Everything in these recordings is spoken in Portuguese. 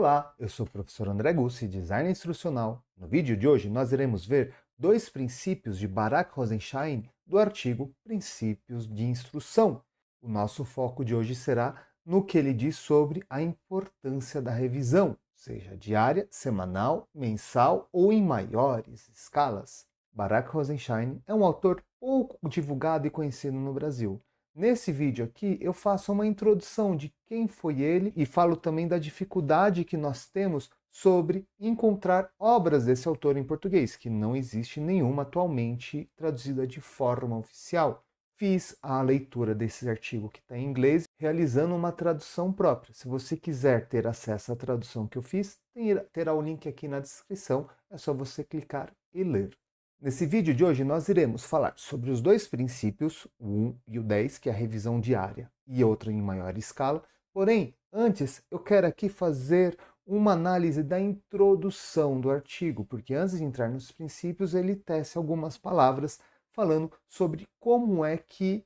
Olá, eu sou o professor André Gussi, designer instrucional. No vídeo de hoje nós iremos ver dois princípios de Barak Rosenstein do artigo Princípios de Instrução. O nosso foco de hoje será no que ele diz sobre a importância da revisão, seja diária, semanal, mensal ou em maiores escalas. Barak Rosenstein é um autor pouco divulgado e conhecido no Brasil. Nesse vídeo aqui eu faço uma introdução de quem foi ele e falo também da dificuldade que nós temos sobre encontrar obras desse autor em português, que não existe nenhuma atualmente traduzida de forma oficial. Fiz a leitura desse artigo que está em inglês, realizando uma tradução própria. Se você quiser ter acesso à tradução que eu fiz, terá o link aqui na descrição, é só você clicar e ler. Nesse vídeo de hoje nós iremos falar sobre os dois princípios, o 1 e o 10, que é a revisão diária, e outro em maior escala. Porém, antes eu quero aqui fazer uma análise da introdução do artigo, porque antes de entrar nos princípios ele tece algumas palavras falando sobre como é que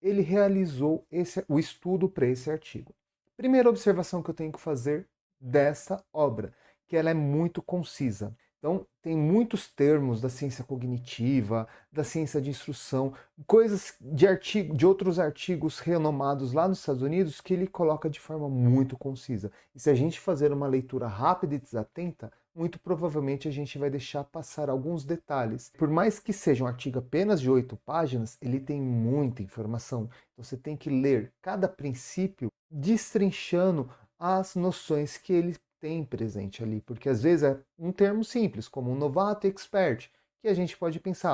ele realizou o estudo para esse artigo. Primeira observação que eu tenho que fazer dessa obra, que ela é muito concisa. Então, tem muitos termos da ciência cognitiva, da ciência de instrução, coisas de outros artigos renomados lá nos Estados Unidos que ele coloca de forma muito concisa. E se a gente fazer uma leitura rápida e desatenta, muito provavelmente a gente vai deixar passar alguns detalhes. Por mais que seja um artigo apenas de 8 páginas, ele tem muita informação. Então você tem que ler cada princípio destrinchando as noções que ele tem presente ali, porque às vezes é um termo simples, como um novato e expert, que a gente pode pensar,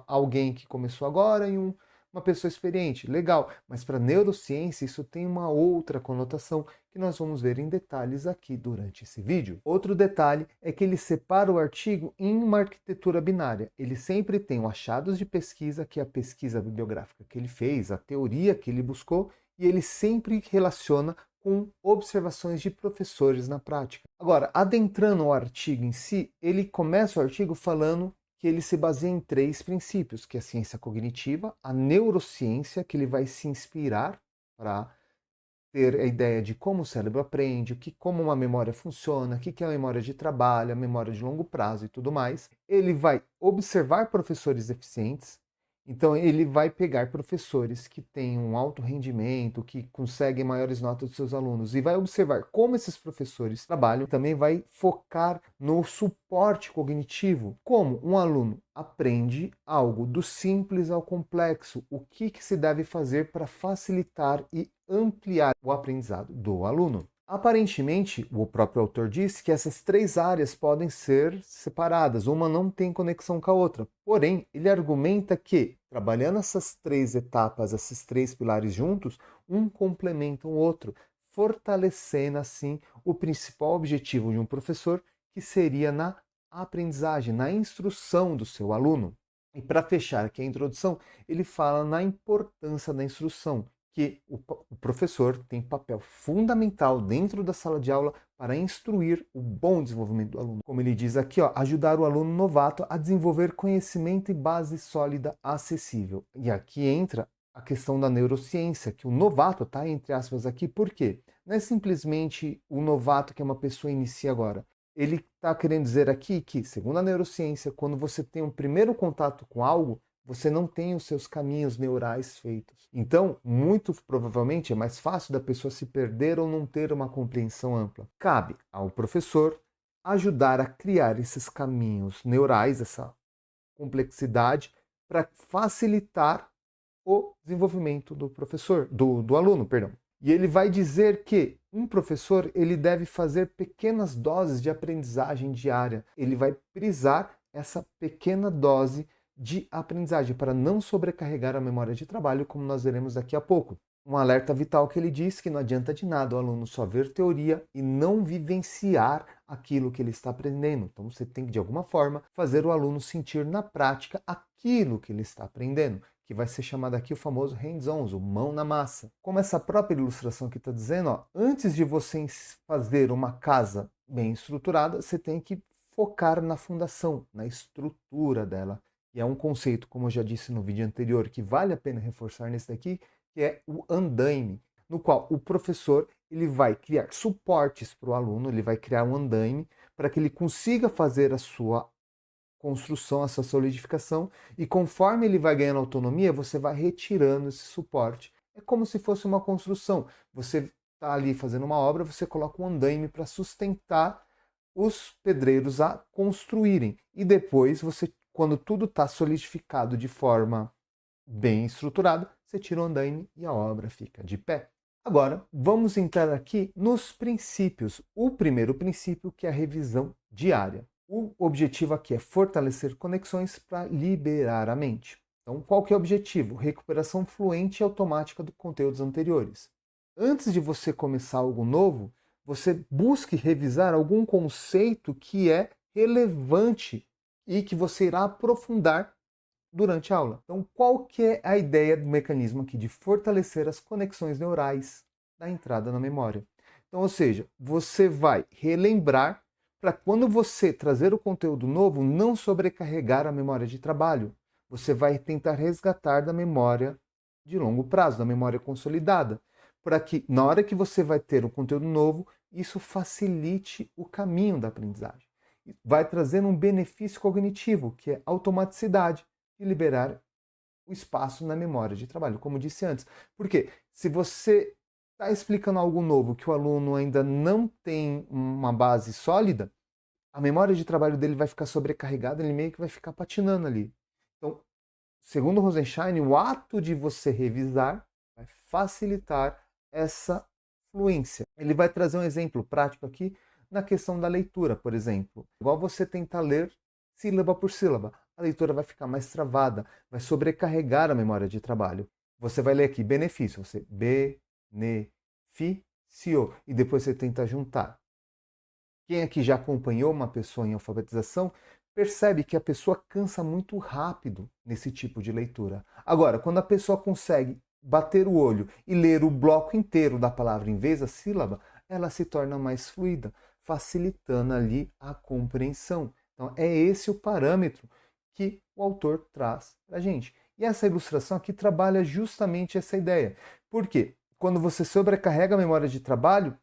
alguém que começou agora e uma pessoa experiente, legal, mas para neurociência isso tem uma outra conotação que nós vamos ver em detalhes aqui durante esse vídeo. Outro detalhe é que ele separa o artigo em uma arquitetura binária. Ele sempre tem o achados de pesquisa, que é a pesquisa bibliográfica que ele fez, a teoria que ele buscou, e ele sempre relaciona com observações de professores na prática. Agora, adentrando o artigo em si, ele começa o artigo falando que ele se baseia em 3 princípios, que é a ciência cognitiva, a neurociência, que ele vai se inspirar para ter a ideia de como o cérebro aprende, como uma memória funciona, o que é a memória de trabalho, a memória de longo prazo e tudo mais. Ele vai observar professores eficientes. Então, ele vai pegar professores que têm um alto rendimento, que conseguem maiores notas dos seus alunos e vai observar como esses professores trabalham. Também vai focar no suporte cognitivo, como um aluno aprende algo do simples ao complexo, o que se deve fazer para facilitar e ampliar o aprendizado do aluno. Aparentemente, o próprio autor disse que essas 3 áreas podem ser separadas, uma não tem conexão com a outra. Porém, ele argumenta que, trabalhando essas 3 etapas, esses 3 pilares juntos, um complementa o outro, fortalecendo assim o principal objetivo de um professor, que seria na aprendizagem, na instrução do seu aluno. E para fechar aqui a introdução, ele fala na importância da instrução, que o professor tem papel fundamental dentro da sala de aula para instruir o bom desenvolvimento do aluno. Como ele diz aqui, ajudar o aluno novato a desenvolver conhecimento e base sólida acessível. E aqui entra a questão da neurociência, que o novato está entre aspas aqui, por quê? Não é simplesmente o novato que é uma pessoa inicia agora. Ele está querendo dizer aqui que, segundo a neurociência, quando você tem um primeiro contato com algo, você não tem os seus caminhos neurais feitos. Então, muito provavelmente, é mais fácil da pessoa se perder ou não ter uma compreensão ampla. Cabe ao professor ajudar a criar esses caminhos neurais, essa complexidade, para facilitar o desenvolvimento do professor, do aluno, perdão. E ele vai dizer que um professor ele deve fazer pequenas doses de aprendizagem diária. Ele vai prisar essa pequena dose de aprendizagem para não sobrecarregar a memória de trabalho, como nós veremos daqui a pouco. Um alerta vital que ele diz que não adianta de nada o aluno só ver teoria e não vivenciar aquilo que ele está aprendendo. Então você tem que, de alguma forma, fazer o aluno sentir na prática aquilo que ele está aprendendo, que vai ser chamado aqui o famoso hands-on, o mão na massa. Como essa própria ilustração que está dizendo, antes de você fazer uma casa bem estruturada, você tem que focar na fundação, na estrutura dela. E é um conceito, como eu já disse no vídeo anterior, que vale a pena reforçar nesse daqui, que é o andaime, no qual o professor ele vai criar suportes para o aluno, ele vai criar um andaime para que ele consiga fazer a sua construção, essa solidificação, e conforme ele vai ganhando autonomia, você vai retirando esse suporte. É como se fosse uma construção. Você está ali fazendo uma obra, você coloca um andaime para sustentar os pedreiros a construírem. E depois, você, quando tudo está solidificado de forma bem estruturada, você tira o andaime e a obra fica de pé. Agora, vamos entrar aqui nos princípios. O primeiro princípio, que é a revisão diária. O objetivo aqui é fortalecer conexões para liberar a mente. Então, qual que é o objetivo? Recuperação fluente e automática dos conteúdos anteriores. Antes de você começar algo novo, você busque revisar algum conceito que é relevante e que você irá aprofundar durante a aula. Então, qual que é a ideia do mecanismo aqui de fortalecer as conexões neurais da entrada na memória? Então, ou seja, você vai relembrar para quando você trazer o conteúdo novo, não sobrecarregar a memória de trabalho. Você vai tentar resgatar da memória de longo prazo, da memória consolidada, para que na hora que você vai ter o conteúdo novo, isso facilite o caminho da aprendizagem. Vai trazendo um benefício cognitivo, que é automaticidade, e liberar o espaço na memória de trabalho, como disse antes. Porque se você está explicando algo novo que o aluno ainda não tem uma base sólida, a memória de trabalho dele vai ficar sobrecarregada, ele meio que vai ficar patinando ali. Então, segundo Rosenstein, o ato de você revisar vai facilitar essa fluência. Ele vai trazer um exemplo prático aqui na questão da leitura, por exemplo. Igual você tentar ler sílaba por sílaba, a leitura vai ficar mais travada, vai sobrecarregar a memória de trabalho. Você vai ler aqui benefício, você beneficio, e depois você tenta juntar. Quem aqui já acompanhou uma pessoa em alfabetização percebe que a pessoa cansa muito rápido nesse tipo de leitura. Agora, quando a pessoa consegue bater o olho e ler o bloco inteiro da palavra em vez da sílaba, ela se torna mais fluida, facilitando ali a compreensão. Então, é esse o parâmetro que o autor traz para a gente. E essa ilustração aqui trabalha justamente essa ideia. Por quê? Quando você sobrecarrega a memória de trabalho,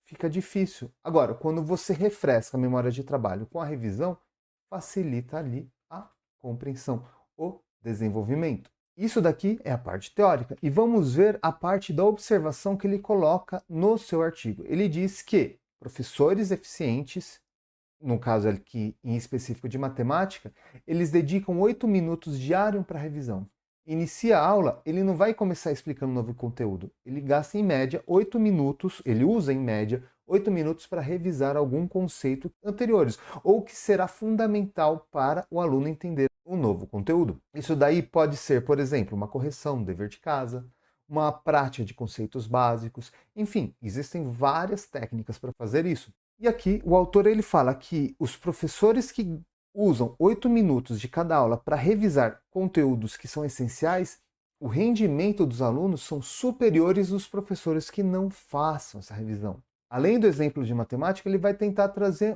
fica difícil. Agora, quando você refresca a memória de trabalho com a revisão, facilita ali a compreensão, o desenvolvimento. Isso daqui é a parte teórica. E vamos ver a parte da observação que ele coloca no seu artigo. Ele diz que professores eficientes, no caso aqui em específico de matemática, eles dedicam 8 minutos diários para revisão. Inicia a aula, ele não vai começar explicando novo conteúdo. Ele gasta em média 8 minutos, ele usa em média 8 minutos para revisar algum conceito anteriores, ou que será fundamental para o aluno entender um novo conteúdo. Isso daí pode ser, por exemplo, uma correção, um dever de casa, uma prática de conceitos básicos, enfim, existem várias técnicas para fazer isso. E aqui o autor ele fala que os professores que usam 8 minutos de cada aula para revisar conteúdos que são essenciais, o rendimento dos alunos são superiores aos professores que não façam essa revisão. Além do exemplo de matemática, ele vai tentar trazer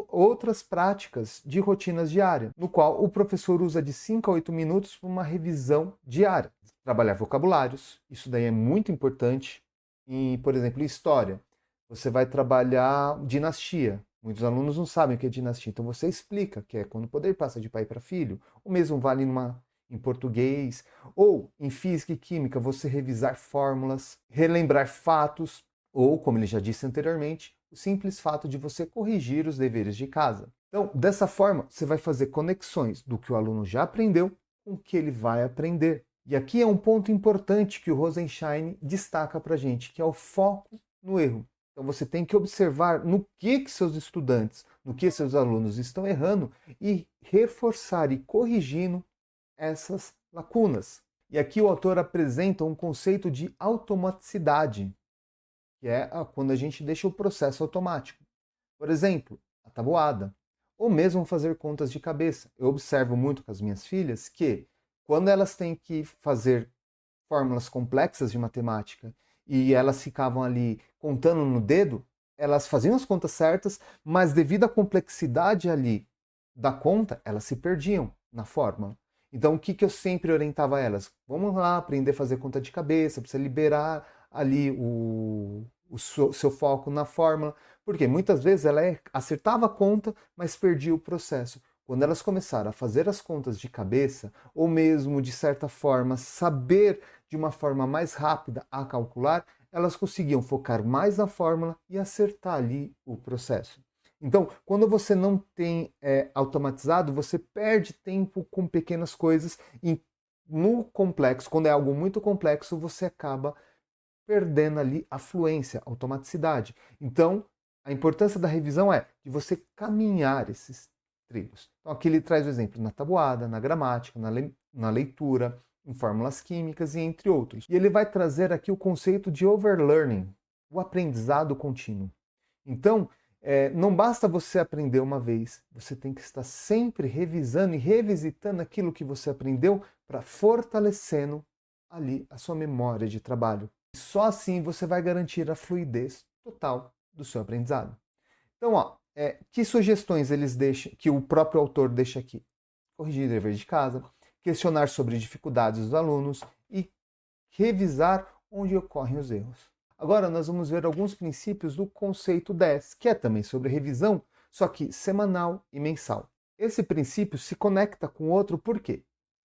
outras práticas de rotinas diárias, no qual o professor usa de 5 a 8 minutos para uma revisão diária. Trabalhar vocabulários, isso daí é muito importante. E, por exemplo, história. Você vai trabalhar dinastia. Muitos alunos não sabem o que é dinastia, então você explica que é quando o poder passa de pai para filho. O mesmo vale em português. Ou em física e química, você revisar fórmulas, relembrar fatos, ou, como ele já disse anteriormente, o simples fato de você corrigir os deveres de casa. Então, dessa forma, você vai fazer conexões do que o aluno já aprendeu com o que ele vai aprender. E aqui é um ponto importante que o Rosenstein destaca para a gente, que é o foco no erro. Então você tem que observar no que seus estudantes, no que seus alunos estão errando e reforçar e corrigindo essas lacunas. E aqui o autor apresenta um conceito de automaticidade, que é quando a gente deixa o processo automático. Por exemplo, a tabuada, ou mesmo fazer contas de cabeça. Eu observo muito com as minhas filhas que quando elas têm que fazer fórmulas complexas de matemática e elas ficavam ali contando no dedo, elas faziam as contas certas, mas devido à complexidade ali da conta, elas se perdiam na fórmula. Então, o que eu sempre orientava elas? Vamos lá aprender a fazer conta de cabeça, para você liberar ali o seu foco na fórmula, porque muitas vezes ela acertava a conta, mas perdia o processo. Quando elas começaram a fazer as contas de cabeça, ou mesmo, de certa forma, saber de uma forma mais rápida a calcular, elas conseguiam focar mais na fórmula e acertar ali o processo. Então, quando você não tem automatizado, você perde tempo com pequenas coisas e no complexo, quando é algo muito complexo, você acaba perdendo ali a fluência, a automaticidade. Então, a importância da revisão é de você caminhar esses trilhos. Então, aqui ele traz o exemplo na tabuada, na gramática, na leitura, em fórmulas químicas e entre outros. E ele vai trazer aqui o conceito de overlearning, o aprendizado contínuo. Então, não basta você aprender uma vez, você tem que estar sempre revisando e revisitando aquilo que você aprendeu para fortalecendo ali a sua memória de trabalho. Só assim você vai garantir a fluidez total do seu aprendizado. Então, que sugestões eles deixam, que o próprio autor deixa aqui? Corrigir dever de casa, questionar sobre dificuldades dos alunos e revisar onde ocorrem os erros. Agora nós vamos ver alguns princípios do conceito 10, que é também sobre revisão, só que semanal e mensal. Esse princípio se conecta com outro porque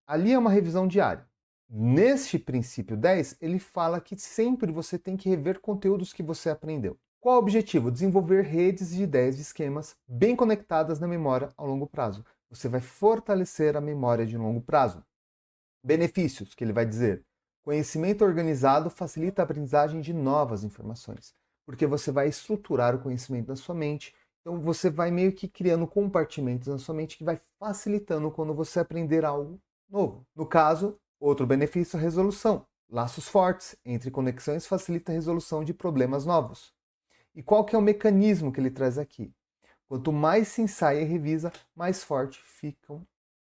ali é uma revisão diária. Neste princípio 10, ele fala que sempre você tem que rever conteúdos que você aprendeu. Qual o objetivo? Desenvolver redes de ideias e esquemas bem conectadas na memória a longo prazo. Você vai fortalecer a memória de longo prazo. Benefícios, que ele vai dizer. Conhecimento organizado facilita a aprendizagem de novas informações, porque você vai estruturar o conhecimento na sua mente. Então você vai meio que criando compartimentos na sua mente que vai facilitando quando você aprender algo novo. No caso, outro benefício é a resolução. Laços fortes entre conexões facilita a resolução de problemas novos. E qual que é o mecanismo que ele traz aqui? Quanto mais se ensaia e revisa, mais forte ficam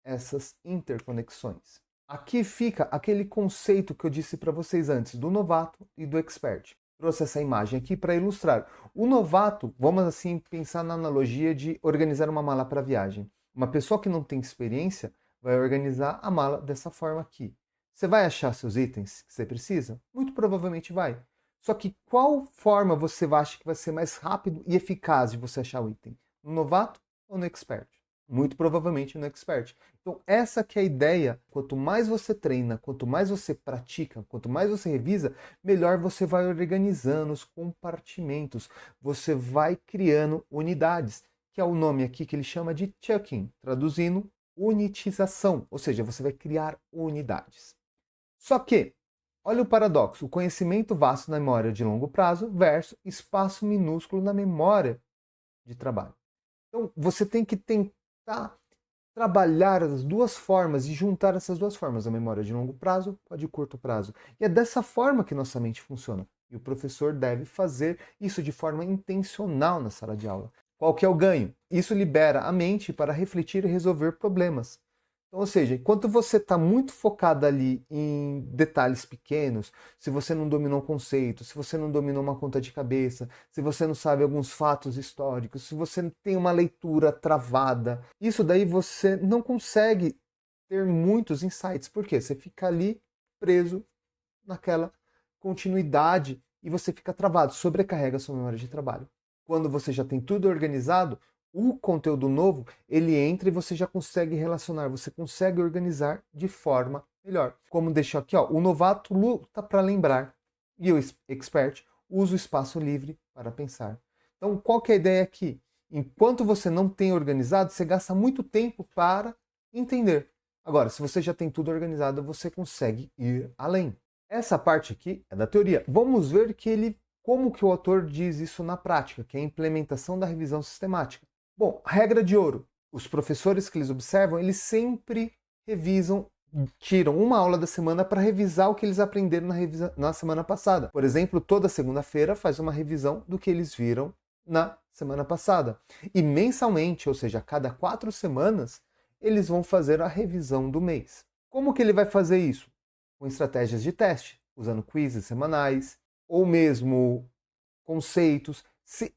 essas interconexões. Aqui fica aquele conceito que eu disse para vocês antes, do novato e do expert. Trouxe essa imagem aqui para ilustrar. O novato, vamos assim pensar na analogia de organizar uma mala para viagem. Uma pessoa que não tem experiência vai organizar a mala dessa forma aqui. Você vai achar seus itens que você precisa? Muito provavelmente vai. Só que qual forma você acha que vai ser mais rápido e eficaz de você achar o item? No novato ou no expert? Muito provavelmente no expert. Então essa que é a ideia. Quanto mais você treina, quanto mais você pratica, quanto mais você revisa, melhor você vai organizando os compartimentos. Você vai criando unidades, que é o nome aqui que ele chama de chunking, traduzindo unitização, ou seja, você vai criar unidades. Só que olha o paradoxo, o conhecimento vasto na memória de longo prazo versus espaço minúsculo na memória de trabalho. Então, você tem que tentar trabalhar as duas formas e juntar essas duas formas, a memória de longo prazo com a de curto prazo. E é dessa forma que nossa mente funciona. E o professor deve fazer isso de forma intencional na sala de aula. Qual que é o ganho? Isso libera a mente para refletir e resolver problemas. Então, ou seja, enquanto você está muito focado ali em detalhes pequenos, se você não dominou um conceito, se você não dominou uma conta de cabeça, se você não sabe alguns fatos históricos, se você tem uma leitura travada, isso daí você não consegue ter muitos insights. Por quê? Você fica ali preso naquela continuidade e você fica travado, sobrecarrega a sua memória de trabalho. Quando você já tem tudo organizado, o conteúdo novo, ele entra e você já consegue relacionar, você consegue organizar de forma melhor. Como deixou aqui, ó, o novato luta para lembrar e o expert usa o espaço livre para pensar. Então, qual que é a ideia aqui? Enquanto você não tem organizado, você gasta muito tempo para entender. Agora, se você já tem tudo organizado, você consegue ir além. Essa parte aqui é da teoria. Vamos ver como que o autor diz isso na prática, que é a implementação da revisão sistemática. Bom, regra de ouro. Os professores que eles observam, eles sempre revisam, tiram uma aula da semana para revisar o que eles aprenderam na semana passada. Por exemplo, toda segunda-feira faz uma revisão do que eles viram na semana passada. E mensalmente, ou seja, a cada 4 semanas, eles vão fazer a revisão do mês. Como que ele vai fazer isso? Com estratégias de teste, usando quizzes semanais, ou mesmo conceitos.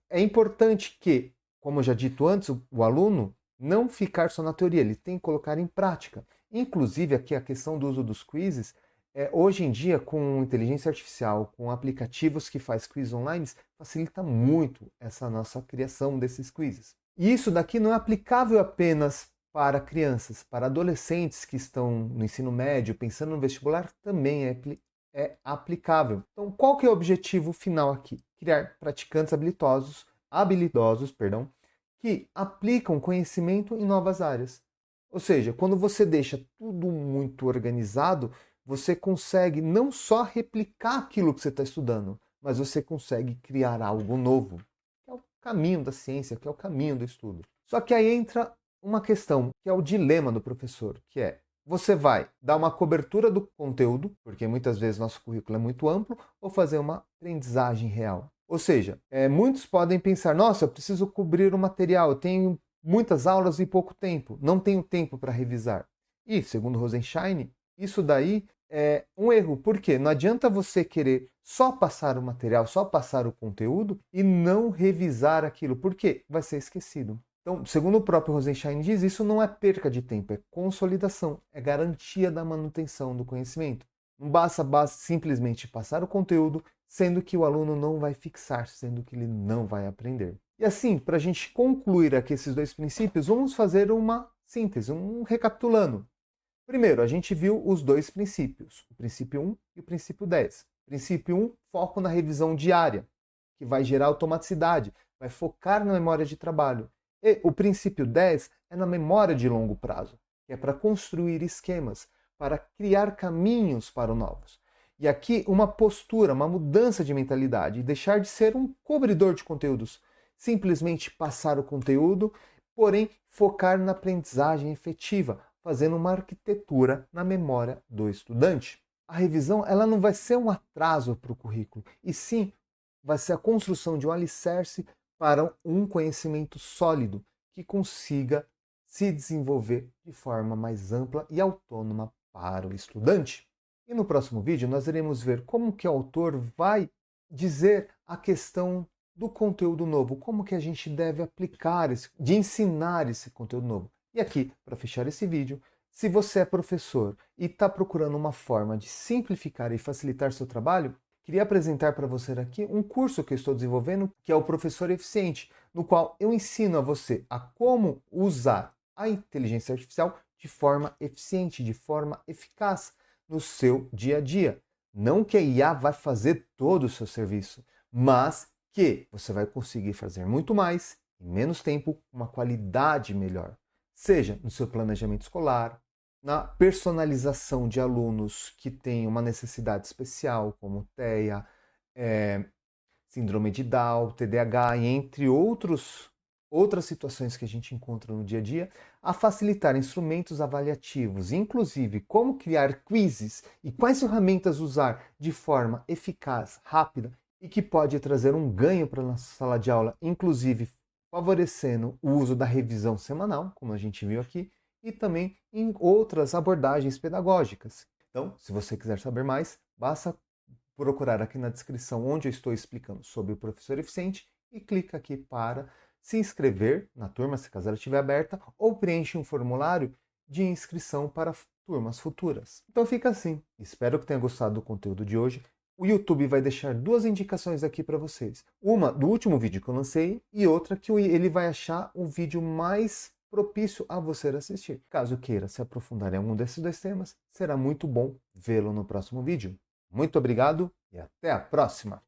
É importante que, como eu já dito antes, o aluno não ficar só na teoria, ele tem que colocar em prática. Inclusive, aqui a questão do uso dos quizzes Hoje em dia, com inteligência artificial, com aplicativos que faz quiz online, facilita muito essa nossa criação desses quizzes. E isso daqui não é aplicável apenas para crianças, para adolescentes que estão no ensino médio, pensando no vestibular, também é aplicável. Então, qual que é o objetivo final aqui? Criar praticantes habilidosos, que aplicam conhecimento em novas áreas. Ou seja, quando você deixa tudo muito organizado, você consegue não só replicar aquilo que você está estudando, mas você consegue criar algo novo, que é o caminho da ciência, que é o caminho do estudo. Só que aí entra uma questão, que é o dilema do professor, que é: você vai dar uma cobertura do conteúdo, porque muitas vezes nosso currículo é muito amplo, ou fazer uma aprendizagem real? Ou seja, muitos podem pensar: nossa, eu preciso cobrir o material, eu tenho muitas aulas e pouco tempo, não tenho tempo para revisar. E, segundo Rosenstein, isso daí é um erro. Por quê? Não adianta você querer só passar o material, só passar o conteúdo e não revisar aquilo. Por quê? Vai ser esquecido. Então, segundo o próprio Rosenstein diz, isso não é perca de tempo, é consolidação, é garantia da manutenção do conhecimento. Não basta simplesmente passar o conteúdo, sendo que o aluno não vai fixar, sendo que ele não vai aprender. E assim, para a gente concluir aqui esses dois princípios, vamos fazer uma síntese, recapitulando. Primeiro, a gente viu os dois princípios, o princípio 1 e o princípio 10. Princípio 1, foco na revisão diária, que vai gerar automaticidade, vai focar na memória de trabalho. E o princípio 10 é na memória de longo prazo, que é para construir esquemas, para criar caminhos para o novos. E aqui uma postura, uma mudança de mentalidade, deixar de ser um cobridor de conteúdos, simplesmente passar o conteúdo, porém focar na aprendizagem efetiva, fazendo uma arquitetura na memória do estudante. A revisão ela não vai ser um atraso para o currículo, e sim vai ser a construção de um alicerce para um conhecimento sólido que consiga se desenvolver de forma mais ampla e autônoma para o estudante. E no próximo vídeo nós iremos ver como que o autor vai dizer a questão do conteúdo novo, como que a gente deve aplicar, de ensinar esse conteúdo novo. E aqui, para fechar esse vídeo, se você é professor e está procurando uma forma de simplificar e facilitar seu trabalho, queria apresentar para você aqui um curso que eu estou desenvolvendo, que é o Professor Eficiente, no qual eu ensino a você a como usar a inteligência artificial de forma eficiente, de forma eficaz no seu dia a dia. Não que a IA vai fazer todo o seu serviço, mas que você vai conseguir fazer muito mais em menos tempo, uma qualidade melhor. Seja no seu planejamento escolar, na personalização de alunos que têm uma necessidade especial, como TEA, síndrome de Down, TDAH, e entre outras situações que a gente encontra no dia a dia, a facilitar instrumentos avaliativos, inclusive como criar quizzes e quais ferramentas usar de forma eficaz, rápida e que pode trazer um ganho para a nossa sala de aula, inclusive favorecendo o uso da revisão semanal, como a gente viu aqui, e também em outras abordagens pedagógicas. Então, se você quiser saber mais, basta procurar aqui na descrição onde eu estou explicando sobre o Professor Eficiente e clica aqui para se inscrever na turma, se caso ela estiver aberta, ou preenche um formulário de inscrição para turmas futuras. Então fica assim. Espero que tenha gostado do conteúdo de hoje. O YouTube vai deixar duas indicações aqui para vocês. Uma do último vídeo que eu lancei e outra que ele vai achar o vídeo mais propício a você assistir. Caso queira se aprofundar em algum desses dois temas, será muito bom vê-lo no próximo vídeo. Muito obrigado e até a próxima!